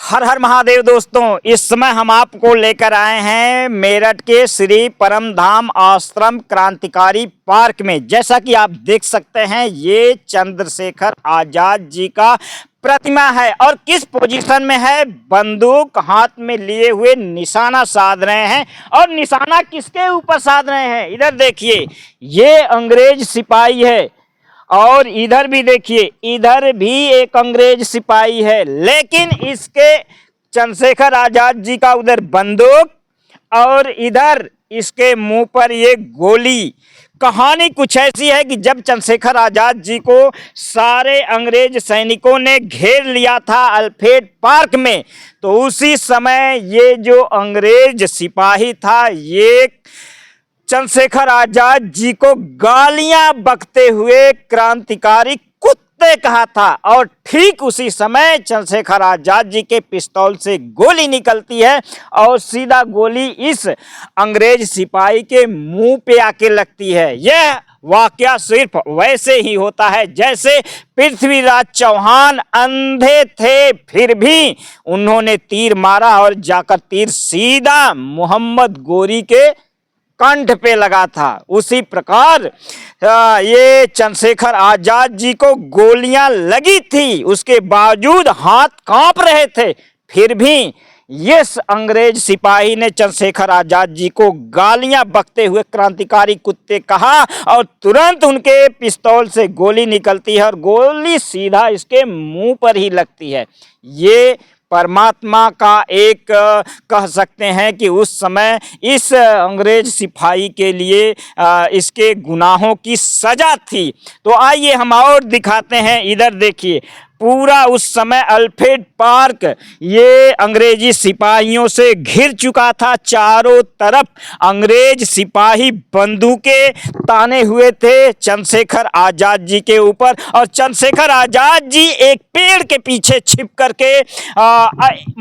हर हर महादेव दोस्तों, इस समय हम आपको लेकर आए हैं मेरठ के श्री परमधाम आश्रम क्रांतिकारी पार्क में। जैसा कि आप देख सकते हैं, ये चंद्रशेखर आजाद जी का प्रतिमा है और किस पोजीशन में है, बंदूक हाथ में लिए हुए निशाना साध रहे हैं। और निशाना किसके ऊपर साध रहे हैं, इधर देखिए, ये अंग्रेज सिपाही है और इधर भी देखिए, इधर भी एक अंग्रेज सिपाही है, लेकिन इसके चंद्रशेखर आजाद जी का उधर बंदूक और इधर इसके मुंह पर ये गोली। कहानी कुछ ऐसी है कि जब चंद्रशेखर आजाद जी को सारे अंग्रेज सैनिकों ने घेर लिया था अल्फ्रेड पार्क में, तो उसी समय ये जो अंग्रेज सिपाही था, ये चंद्रशेखर आजाद जी को गालियां बकते हुए क्रांतिकारी कुत्ते कहा था। और ठीक उसी समय चंद्रशेखर आजाद जी के पिस्तौल से गोली निकलती है और सीधा गोली इस अंग्रेज सिपाही के मुंह पे आके लगती है। यह वाकया सिर्फ वैसे ही होता है जैसे पृथ्वीराज चौहान अंधे थे, फिर भी उन्होंने तीर मारा और जाकर तीर सीधा मोहम्मद गोरी के कंठ पे लगा था। उसी प्रकार ये चंद्रशेखर आजाद जी को गोलियां लगी थी, उसके बावजूद हाथ कांप रहे थे, फिर भी इस अंग्रेज सिपाही ने चंद्रशेखर आजाद जी को गालियां बकते हुए क्रांतिकारी कुत्ते कहा और तुरंत उनके पिस्तौल से गोली निकलती है और गोली सीधा इसके मुंह पर ही लगती है। ये परमात्मा का एक कह सकते हैं कि उस समय इस अंग्रेज सिपाही के लिए इसके गुनाहों की सजा थी। तो आइए हम और दिखाते हैं, इधर देखिए, पूरा उस समय अल्फ्रेड पार्क ये अंग्रेजी सिपाहियों से घिर चुका था। चारों तरफ अंग्रेज सिपाही बंदूकें ताने हुए थे चंद्रशेखर आजाद जी के ऊपर, और चंद्रशेखर आजाद जी एक पेड़ के पीछे छिप करके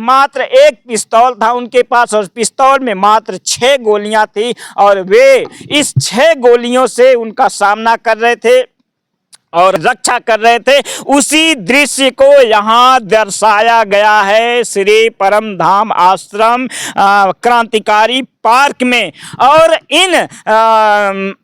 मात्र एक पिस्तौल था उनके पास और पिस्तौल में मात्र 6 गोलियां थी और वे इस 6 गोलियों से उनका सामना कर रहे थे और रक्षा कर रहे थे। उसी दृश्य को यहाँ दर्शाया गया है श्री परमधाम आश्रम क्रांतिकारी पार्क में। और इन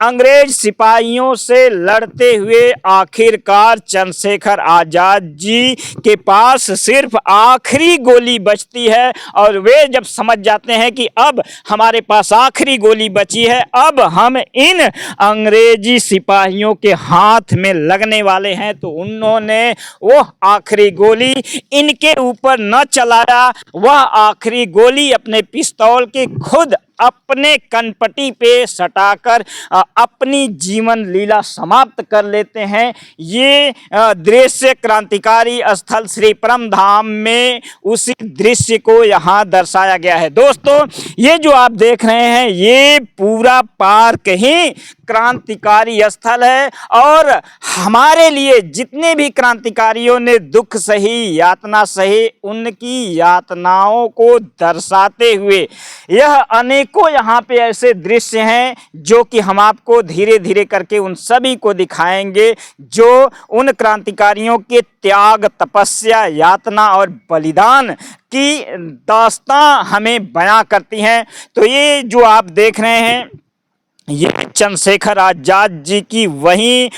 अंग्रेज सिपाहियों से लड़ते हुए आखिरकार चंद्रशेखर आजाद जी के पास सिर्फ आखिरी गोली बचती है और वे जब समझ जाते हैं कि अब हमारे पास आखिरी गोली बची है, अब हम इन अंग्रेजी सिपाहियों के हाथ में लगने वाले हैं, तो उन्होंने वह आखिरी गोली इनके ऊपर न चलाया, वह आखिरी गोली अपने पिस्तौल के खुद अपने कनपटी पे सटाकर अपनी जीवन लीला समाप्त कर लेते हैं। ये दृश्य क्रांतिकारी स्थल श्री परमधाम में उसी दृश्य को यहाँ दर्शाया गया है। दोस्तों, ये जो आप देख रहे हैं, ये पूरा पार्क ही क्रांतिकारी स्थल है और हमारे लिए जितने भी क्रांतिकारियों ने दुख सही, यातना सही, उनकी यातनाओं को दर्शाते हुए यह अनेकों यहाँ पे ऐसे दृश्य हैं जो कि हम आपको धीरे धीरे करके उन सभी को दिखाएंगे जो उन क्रांतिकारियों के त्याग, तपस्या, यातना और बलिदान की दास्तां हमें बयां करती हैं। तो ये जो आप देख रहे हैं, ये चंद्रशेखर आजाद जी की वही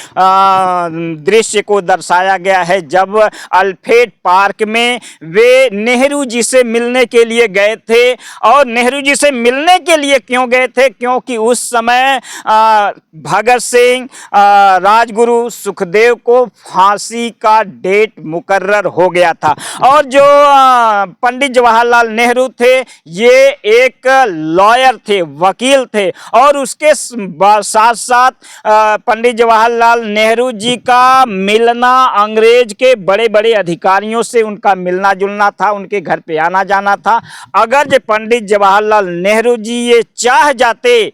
दृश्य को दर्शाया गया है जब अल्फ्रेड पार्क में वे नेहरू जी से मिलने के लिए गए थे। और नेहरू जी से मिलने के लिए क्यों गए थे, क्योंकि उस समय भगत सिंह, राजगुरु, सुखदेव को फांसी का डेट मुकर्रर हो गया था। और जो पंडित जवाहरलाल नेहरू थे, ये एक लॉयर थे, वकील थे, और उसके साथ साथ पंडित जवाहरलाल नेहरू जी का मिलना अंग्रेज के बड़े बड़े अधिकारियों से उनका मिलना जुलना था, उनके घर पे आना जाना था। अगर जो पंडित जवाहरलाल नेहरू जी ये चाह जाते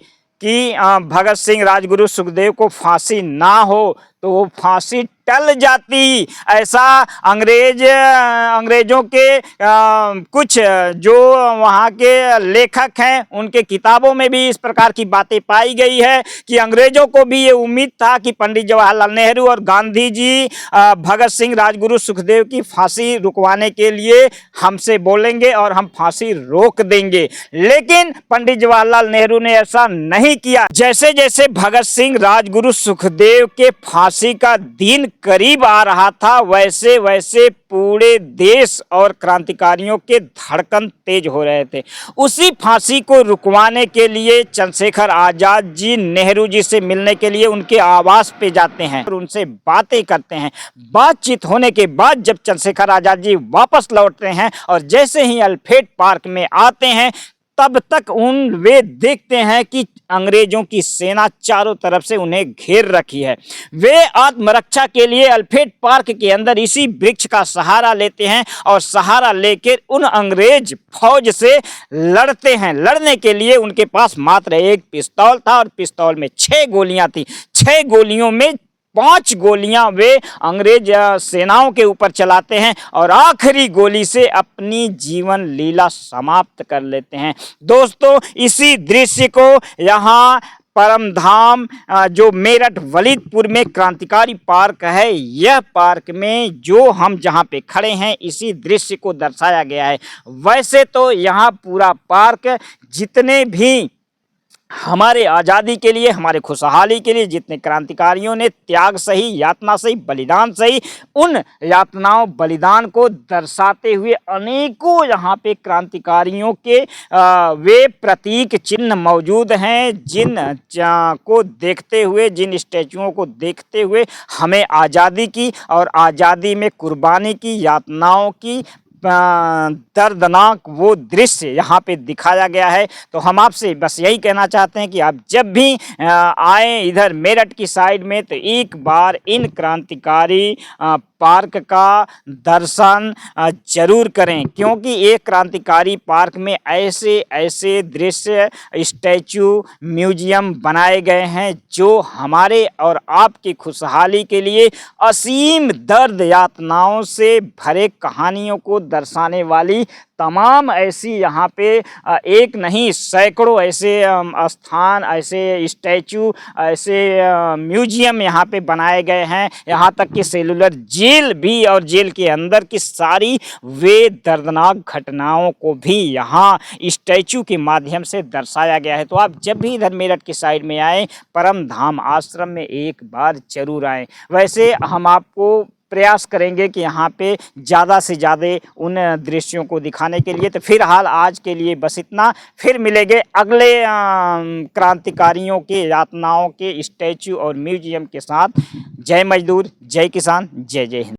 कि भगत सिंह, राजगुरु, सुखदेव को फांसी ना हो, तो वो फांसी टल जाती। ऐसा अंग्रेजों के कुछ जो वहाँ के लेखक हैं उनके किताबों में भी इस प्रकार की बातें पाई गई है कि अंग्रेजों को भी ये उम्मीद था कि पंडित जवाहरलाल नेहरू और गांधी जी भगत सिंह, राजगुरु सुखदेव की फांसी रुकवाने के लिए हमसे बोलेंगे और हम फांसी रोक देंगे। लेकिन पंडित जवाहरलाल नेहरू ने ऐसा नहीं किया। जैसे जैसे भगत सिंह, राजगुरु सुखदेव के फांसी का दिन करीब आ रहा था, वैसे वैसे पूरे देश और क्रांतिकारियों के धड़कन तेज हो रहे थे। उसी फांसी को रुकवाने के लिए चंद्रशेखर आजाद जी नेहरू जी से मिलने के लिए उनके आवास पे जाते हैं और उनसे बातें करते हैं। बातचीत होने के बाद जब चंद्रशेखर आजाद जी वापस लौटते हैं और जैसे ही अल्फ्रेड पार्क में आते हैं, तब तक वे देखते हैं कि अंग्रेजों की सेना चारों तरफ से उन्हें घेर रखी है। वे आत्मरक्षा के लिए अल्फ्रेड पार्क के अंदर इसी वृक्ष का सहारा लेते हैं और सहारा लेकर उन अंग्रेज फौज से लड़ते हैं। लड़ने के लिए उनके पास मात्र एक पिस्तौल था और पिस्तौल में 6 गोलियां थी। 6 गोलियों में 5 गोलियां वे अंग्रेज सेनाओं के ऊपर चलाते हैं और आखिरी गोली से अपनी जीवन लीला समाप्त कर लेते हैं। दोस्तों, इसी दृश्य को यहाँ परमधाम जो मेरठ वलीदपुर में क्रांतिकारी पार्क है, यह पार्क में जो हम जहाँ पे खड़े हैं इसी दृश्य को दर्शाया गया है। वैसे तो यहाँ पूरा पार्क जितने भी हमारे आज़ादी के लिए, हमारे खुशहाली के लिए जितने क्रांतिकारियों ने त्याग सही, यातना सही, बलिदान सही, उन यातनाओं बलिदान को दर्शाते हुए अनेकों यहाँ पे क्रांतिकारियों के वे प्रतीक चिन्ह मौजूद हैं, जिन को देखते हुए, जिन स्टैचुओं को देखते हुए हमें आज़ादी की और आज़ादी में कुर्बानी की, यातनाओं की दर्दनाक वो दृश्य यहाँ पे दिखाया गया है। तो हम आपसे बस यही कहना चाहते हैं कि आप जब भी आए इधर मेरठ की साइड में, तो एक बार इन क्रांतिकारी पार्क का दर्शन जरूर करें, क्योंकि एक क्रांतिकारी पार्क में ऐसे ऐसे दृश्य, स्टैचू, म्यूजियम बनाए गए हैं जो हमारे और आपकी खुशहाली के लिए असीम दर्द यातनाओं से भरे कहानियों को दर्शाने वाली तमाम ऐसी यहाँ पे एक नहीं सैकड़ों ऐसे स्थान, ऐसे स्टैचू, ऐसे म्यूजियम यहाँ पे बनाए गए हैं। यहाँ तक कि सेलुलर जेल भी और जेल के अंदर की सारी वे दर्दनाक घटनाओं को भी यहाँ स्टैचू के माध्यम से दर्शाया गया है। तो आप जब भी इधर मेरठ की साइड में आएँ, परम धाम आश्रम में एक बार जरूर आएँ। वैसे हम आपको प्रयास करेंगे कि यहाँ पे ज़्यादा से ज़्यादा उन दृश्यों को दिखाने के लिए। तो फिलहाल आज के लिए बस इतना, फिर मिलेंगे अगले क्रांतिकारियों के यातनाओं के स्टैचू और म्यूजियम के साथ। जय मजदूर, जय किसान, जय जय हिंद।